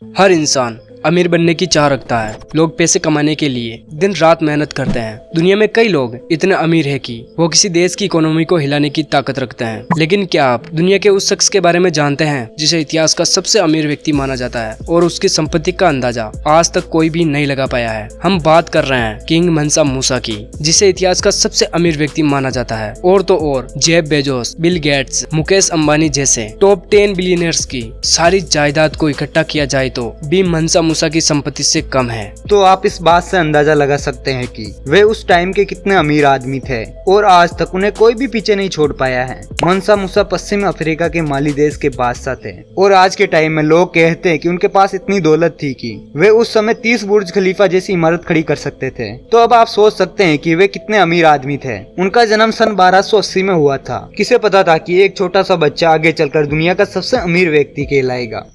हर इंसान अमीर बनने की चाह रखता है। लोग पैसे कमाने के लिए दिन रात मेहनत करते हैं। दुनिया में कई लोग इतने अमीर हैं कि वो किसी देश की इकोनॉमी को हिलाने की ताकत रखते हैं। लेकिन क्या आप दुनिया के उस शख्स के बारे में जानते हैं जिसे इतिहास का सबसे अमीर व्यक्ति माना जाता है और उसकी संपत्ति का अंदाजा आज तक कोई भी नहीं लगा पाया है? हम बात कर रहे हैं किंग मंसा मूसा की, जिसे इतिहास का सबसे अमीर व्यक्ति माना जाता है। और तो और Jeff Bezos, Bill Gates, Mukesh Ambani जैसे टॉप 10 बिलियनर्स की सारी जायदाद को इकट्ठा किया जाए तो भी मंसा मूसा की संपत्ति से कम है। तो आप इस बात से अंदाजा लगा सकते हैं कि वे उस टाइम के कितने अमीर आदमी थे और आज तक उन्हें कोई भी पीछे नहीं छोड़ पाया है। मंसा मूसा पश्चिम अफ्रीका के माली देश के बादशाह थे और आज के टाइम में लोग कहते हैं कि उनके पास इतनी दौलत थी कि वे उस समय 30 बुर्ज खलीफा जैसी इमारत खड़ी कर सकते थे। तो अब आप सोच सकते हैं कि वे कितने अमीर आदमी थे। उनका जन्म सन 1280 में हुआ था। किसे पता था कि एक छोटा सा बच्चा आगे चलकर दुनिया का सबसे अमीर व्यक्ति कहलाएगा।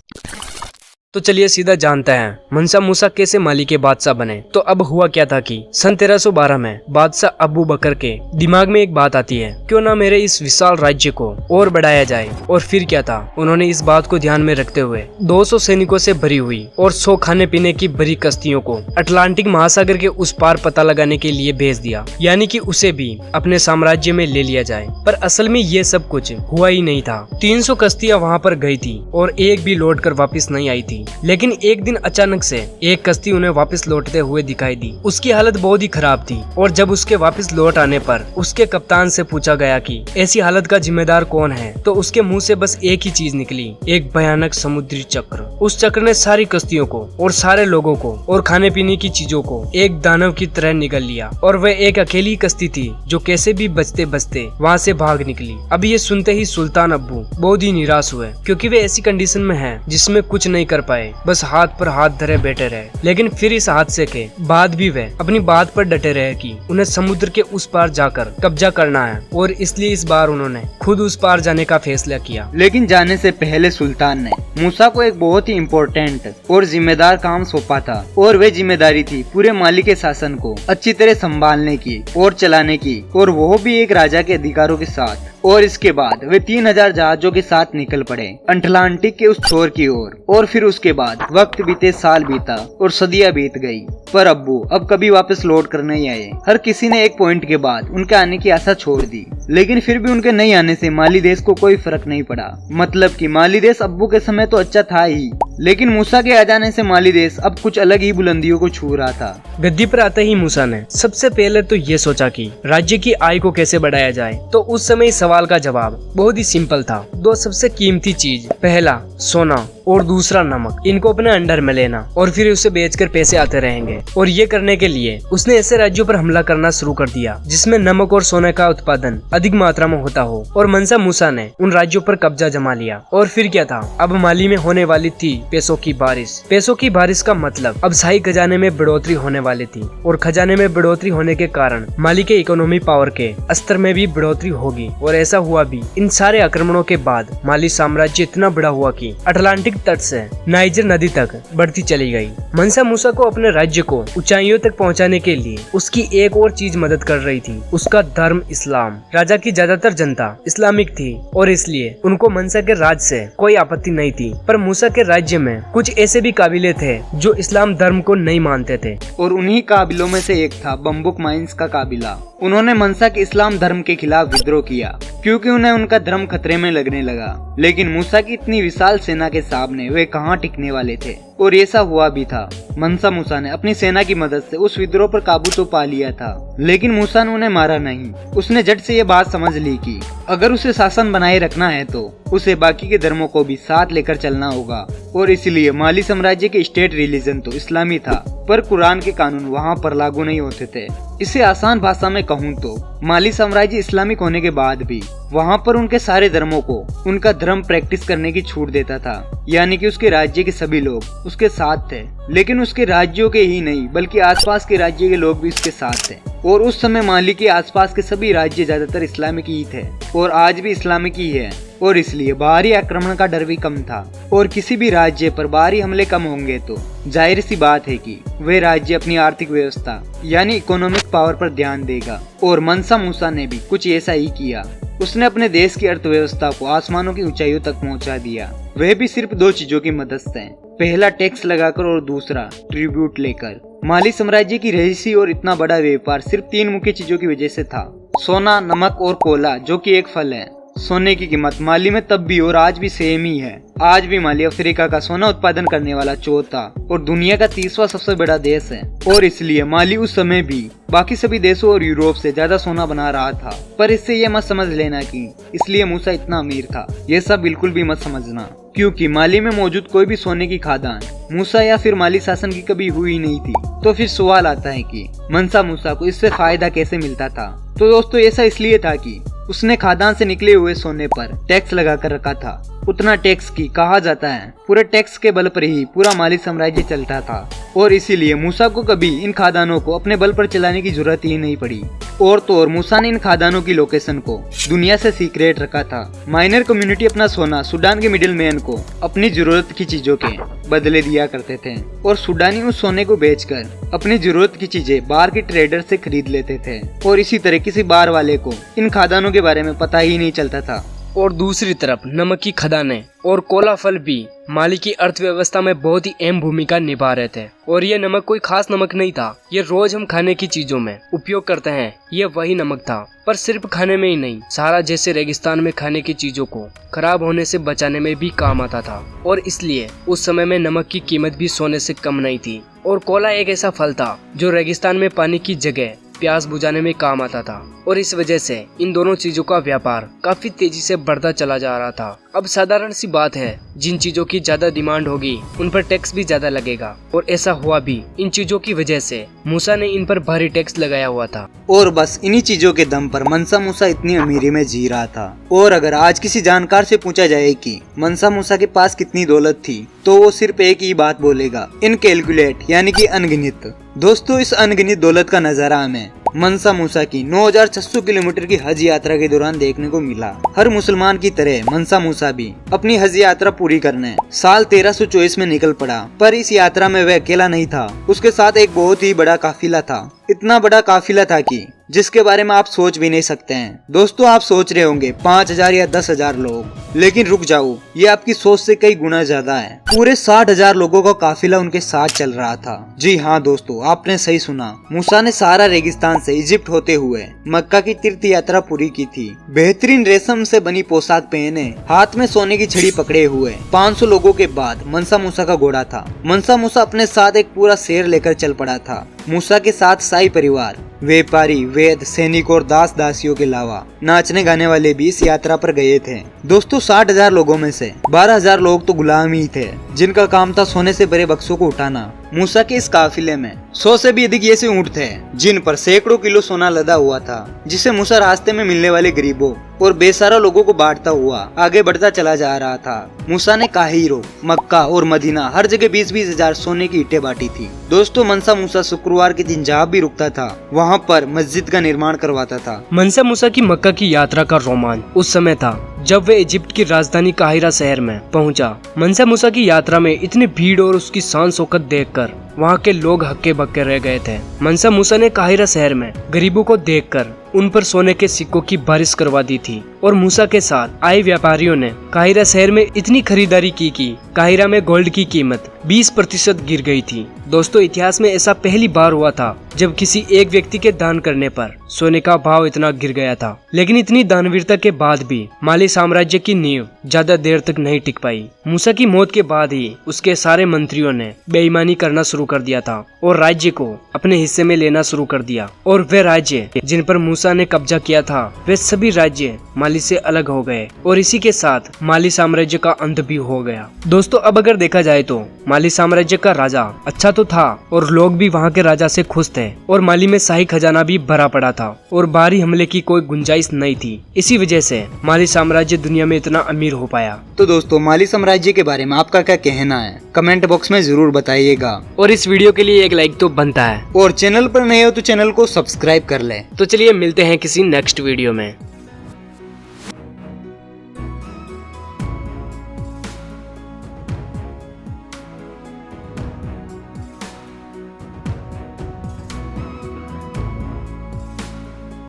तो चलिए सीधा जानते हैं मंसा मूसा कैसे माली के बादशाह बने। तो अब हुआ क्या था कि सन 1312 में बादशाह अबू बकर के दिमाग में एक बात आती है, क्यों ना मेरे इस विशाल राज्य को और बढ़ाया जाए। और फिर क्या था, उन्होंने इस बात को ध्यान में रखते हुए 200 सैनिकों से भरी हुई और 100 खाने पीने की भरी कश्तियों को अटलांटिक महासागर के उस पार पता लगाने के लिए भेज दिया, यानी कि उसे भी अपने साम्राज्य में ले लिया जाए। पर असल में ये सब कुछ हुआ ही नहीं था। 300 कश्तियां वहाँ पर गई थी और एक भी लौट कर वापिस नहीं आई थी। लेकिन एक दिन अचानक से एक कश्ती उन्हें वापस लौटते हुए दिखाई दी। उसकी हालत बहुत ही खराब थी और जब उसके वापस लौट आने पर उसके कप्तान से पूछा गया कि ऐसी हालत का जिम्मेदार कौन है, तो उसके मुंह से बस एक ही चीज निकली, एक भयानक समुद्री चक्र। उस चक्र ने सारी कश्तियों को और सारे लोगों को और खाने पीने की चीजों को एक दानव की तरह निगल लिया और वह एक अकेली कश्ती थी जो कैसे भी बचते बचते वहाँ से भाग निकली। अब ये सुनते ही सुल्तान अब्बू बहुत ही निराश हुए, क्योंकि वे ऐसी कंडीशन में हैं जिसमें कुछ नहीं कर पाए, बस हाथ पर हाथ धरे बैठे रहे। लेकिन फिर इस हादसे के बाद भी वे अपनी बात पर डटे रहे कि उन्हें समुद्र के उस पार जाकर कब्जा करना है और इसलिए इस बार उन्होंने खुद उस पार जाने का फैसला किया। लेकिन जाने से पहले सुल्तान ने मूसा को एक बहुत ही इम्पोर्टेंट और जिम्मेदार काम सौंपा था और वे जिम्मेदारी थी पूरे माली के शासन को अच्छी तरह संभालने की और चलाने की, और वो भी एक राजा के अधिकारों के साथ। और इसके बाद वे 3000 जहाजों के साथ निकल पड़े अटलांटिक के उस छोर की ओर। और फिर उसके बाद वक्त बीते, साल बीता और सदियां बीत गई, पर अब्बू अब कभी वापस लौट कर नहीं आए। हर किसी ने एक पॉइंट के बाद उनके आने की आशा छोड़ दी, लेकिन फिर भी उनके नहीं आने से माली देश को कोई फर्क नहीं पड़ा। मतलब कि माली देश अब्बू के समय तो अच्छा था ही, लेकिन मूसा के आ जाने से माली देश अब कुछ अलग ही बुलंदियों को छू रहा था। गद्दी पर आते ही मूसा ने सबसे पहले तो ये सोचा कि राज्य की आय को कैसे बढ़ाया जाए। तो उस समय सवाल का जवाब बहुत ही सिंपल था। दो सबसे कीमती चीज, पहला सोना और दूसरा नमक, इनको अपने अंडर में लेना और फिर उसे बेचकर पैसे आते रहेंगे। और ये करने के लिए उसने ऐसे राज्यों पर हमला करना शुरू कर दिया जिसमें नमक और सोने का उत्पादन अधिक मात्रा में होता हो। और मंसा मूसा ने उन राज्यों पर कब्जा जमा लिया। और फिर क्या था, अब माली में होने वाली थी पैसों की बारिश। पैसों की बारिश का मतलब अब शाही खजाने में बढ़ोतरी होने वाली थी, और खजाने में बढ़ोतरी होने के कारण माली के इकोनॉमी पावर के स्तर में भी बढ़ोतरी होगी। और ऐसा हुआ भी। इन सारे आक्रमणों के बाद माली साम्राज्य इतना बड़ा हुआ कि अटलांटिक तट से नाइजर नदी तक बढ़ती चली गई। मंसा मूसा को अपने राज्य को ऊंचाइयों तक पहुंचाने के लिए उसकी एक और चीज मदद कर रही थी, उसका धर्म इस्लाम। राजा की ज्यादातर जनता इस्लामिक थी और इसलिए उनको मंसा के राज से कोई आपत्ति नहीं थी। पर मूसा के राज्य में कुछ ऐसे भी काबिले थे जो इस्लाम धर्म को नहीं मानते थे, और उन्हीं काबिलों में से एक था बम्बुक माइंस का काबिला। उन्होंने मंसा के इस्लाम धर्म के खिलाफ विद्रोह किया क्योंकि उन्हें उनका धर्म खतरे में लगने लगा। लेकिन मूसा की इतनी विशाल सेना के सामने वे कहां टिकने वाले थे, और ऐसा हुआ भी था। मंसा मूसा ने अपनी सेना की मदद से उस विद्रोह पर काबू तो पा लिया था, लेकिन मूसा ने उन्हें मारा नहीं। उसने झट से ये बात समझ ली कि अगर उसे शासन बनाए रखना है तो उसे बाकी के धर्मों को भी साथ लेकर चलना होगा। और इसलिए माली साम्राज्य के स्टेट रिलीजन तो इस्लामी था, पर कुरान के कानून वहाँ पर लागू नहीं होते थे। इसे आसान भाषा में कहूँ तो माली साम्राज्य इस्लामिक होने के बाद भी वहाँ पर उनके सारे धर्मों को उनका धर्म प्रैक्टिस करने की छूट देता था, यानी कि उसके राज्य के सभी लोग उसके साथ थे। लेकिन उसके राज्यों के ही नहीं बल्कि आसपास के राज्य के लोग भी उसके साथ थे। और उस समय माली के आसपास के सभी राज्य ज्यादातर इस्लामिक ही थे और आज भी इस्लामिक ही है, और इसलिए बाहरी आक्रमण का डर भी कम था। और किसी भी राज्य पर बाहरी हमले कम होंगे तो जाहिर सी बात है कि वे राज्य अपनी आर्थिक व्यवस्था यानी इकोनॉमिक पावर पर ध्यान देगा। और मंसा मूसा ने भी कुछ ऐसा ही किया। उसने अपने देश की अर्थव्यवस्था को आसमानों की ऊंचाइयों तक पहुंचा दिया, वह भी सिर्फ दो चीजों की मदद से। पहला टैक्स लगाकर और दूसरा ट्रिब्यूट लेकर। माली साम्राज्य की रईसी और इतना बड़ा व्यापार सिर्फ 3 मुख्य चीजों की वजह से था, सोना, नमक और कोला, जो कि एक फल है। सोने की कीमत माली में तब भी और आज भी सेम ही है। आज भी माली अफ्रीका का सोना उत्पादन करने वाला चौथा और दुनिया का 30वां सबसे बड़ा देश है, और इसलिए माली उस समय भी बाकी सभी देशों और यूरोप से ज्यादा सोना बना रहा था। पर इससे ये मत समझ लेना कि इसलिए मूसा इतना अमीर था, ये सब बिल्कुल भी मत समझना, क्योंकि माली में मौजूद कोई भी सोने की खादान मूसा या फिर माली शासन की कभी हुई नहीं थी। तो फिर सवाल आता है कि मंसा मूसा को इससे फायदा कैसे मिलता था। तो दोस्तों ऐसा इसलिए था कि उसने खादान से निकले हुए सोने पर टैक्स लगा कर रखा था। उतना टैक्स की कहा जाता है पूरे टैक्स के बल पर ही पूरा माली साम्राज्य चलता था, और इसीलिए मूसा को कभी इन खादानों को अपने बल पर चलाने की जरूरत ही नहीं पड़ी। और तो और मूसा ने इन खादानों की लोकेशन को दुनिया से सीक्रेट रखा था। माइनर कम्युनिटी अपना सोना सूडान के मिडिल मैन को अपनी जरूरत की चीजों के बदले दिया करते थे, और सूडानी उस सोने को बेचकर अपनी जरूरत की चीजें बाहर के ट्रेडर से खरीद लेते थे, और इसी तरह किसी बाहर वाले को इन खादानों के बारे में पता ही नहीं चलता था। और दूसरी तरफ नमक की खदानें और कोला फल भी माली की अर्थव्यवस्था में बहुत ही अहम भूमिका निभा रहे थे। और ये नमक कोई खास नमक नहीं था, ये रोज हम खाने की चीजों में उपयोग करते हैं, ये वही नमक था। पर सिर्फ खाने में ही नहीं, सहारा जैसे रेगिस्तान में खाने की चीजों को खराब होने से बचाने में भी काम आता था, और इसलिए उस समय में नमक की कीमत भी सोने से कम नहीं थी। और कोला एक ऐसा फल था जो रेगिस्तान में पानी की जगह प्यास बुझाने में काम आता था, और इस वजह से इन दोनों चीजों का व्यापार काफी तेजी से बढ़ता चला जा रहा था। अब साधारण सी बात है, जिन चीजों की ज्यादा डिमांड होगी उन पर टैक्स भी ज्यादा लगेगा, और ऐसा हुआ भी। इन चीजों की वजह से मूसा ने इन पर भारी टैक्स लगाया हुआ था, और बस इन्हीं चीजों के दम पर मनसा मूसा इतनी अमीरी में जी रहा था। और अगर आज किसी जानकार से पूछा जाए कि मनसा मूसा के पास कितनी दौलत थी, तो वो सिर्फ एक ही बात बोलेगा, इनकैलकुलेट, यानी कि अनगिनत। दोस्तों इस अनगिनत दौलत का नजारा हमें मनसा मूसा की 9600 किलोमीटर की हज यात्रा के दौरान देखने को मिला। हर मुसलमान की तरह मनसा मूसा भी अपनी हज यात्रा पूरी करने साल 1324 में निकल पड़ा। पर इस यात्रा में वह अकेला नहीं था, उसके साथ एक बहुत ही बड़ा काफिला था। इतना बड़ा काफिला था कि जिसके बारे में आप सोच भी नहीं सकते हैं। दोस्तों आप सोच रहे होंगे 5000 या 10,000 लोग, लेकिन रुक जाओ, ये आपकी सोच से कई गुना ज्यादा है। पूरे 60,000 लोगों का काफिला उनके साथ चल रहा था। जी हाँ दोस्तों, आपने सही सुना। मूसा ने सारा रेगिस्तान से इजिप्ट होते हुए मक्का की तीर्थ यात्रा पूरी की थी। बेहतरीन रेशम से बनी पोशाक पहने, हाथ में सोने की छड़ी पकड़े हुए 500 लोगों के बाद मनसा मूसा का घोड़ा था। मनसा मूसा अपने साथ एक पूरा शेर लेकर चल पड़ा था। मूसा के साथ शाही परिवार, व्यापारी, वैद्य, सैनिक और दास दासियों के अलावा नाचने गाने वाले भी इस यात्रा पर गए थे। दोस्तों 60,000 लोगों में से 12,000 लोग तो गुलाम ही थे, जिनका काम था सोने से भरे बक्सों को उठाना। मूसा के इस काफिले में 100 से भी अधिक ऐसे ऊंट थे जिन पर सैकड़ों किलो सोना लदा हुआ था, जिसे मूसा रास्ते में मिलने वाले गरीबों और बेसहारा लोगों को बांटता हुआ आगे बढ़ता चला जा रहा था। मूसा ने काहिरो, मक्का और मदीना हर जगह 20-20 हजार सोने की ईंटें बांटी थी। दोस्तों मनसा मूसा शुक्रवार के दिन जहाँ भी रुकता था वहाँ पर मस्जिद का निर्माण करवाता था। मनसा मूसा की मक्का की यात्रा का रोमांच उस समय था जब वे इजिप्ट की राजधानी काहिरा शहर में पहुंचा। मनसा मूसा की यात्रा में इतनी भीड़ और उसकी शान शौकत देखकर वहाँ के लोग हक्के बक्के रह गए थे। मनसा मूसा ने काहिरा शहर में गरीबों को देखकर उन पर सोने के सिक्कों की बारिश करवा दी थी, और मूसा के साथ आए व्यापारियों ने काहिरा शहर में इतनी खरीदारी की कि काहिरा में गोल्ड की कीमत 20% गिर गई थी। दोस्तों इतिहास में ऐसा पहली बार हुआ था जब किसी एक व्यक्ति के दान करने पर सोने का भाव इतना गिर गया था। लेकिन इतनी दानवीरता के बाद भी माली साम्राज्य की नींव ज्यादा देर तक नहीं टिक पाई। मूसा की मौत के बाद ही उसके सारे मंत्रियों ने बेईमानी करना शुरू कर दिया था और राज्य को अपने हिस्से में लेना शुरू कर दिया, और वे राज्य जिन पर मूसा ने कब्जा किया था वे सभी राज्य माली से अलग हो गए, और इसी के साथ माली साम्राज्य का अंत भी हो गया। दोस्तों अब अगर देखा जाए तो माली साम्राज्य का राजा अच्छा तो था और लोग भी वहाँ के राजा से खुश थे, और माली में शाही खजाना भी भरा पड़ा था और बाहरी हमले की कोई गुंजाइश नहीं थी। इसी वजह से माली साम्राज्य दुनिया में इतना अमीर हो पाया। तो दोस्तों माली साम्राज्य के बारे में आपका क्या कहना है, कमेंट बॉक्स में जरूर बताइएगा, और इस वीडियो के लिए एक लाइक तो बनता है, और चैनल पर नए हो तो चैनल को सब्सक्राइब कर ले। तो चलिए मिलते हैं किसी नेक्स्ट वीडियो में।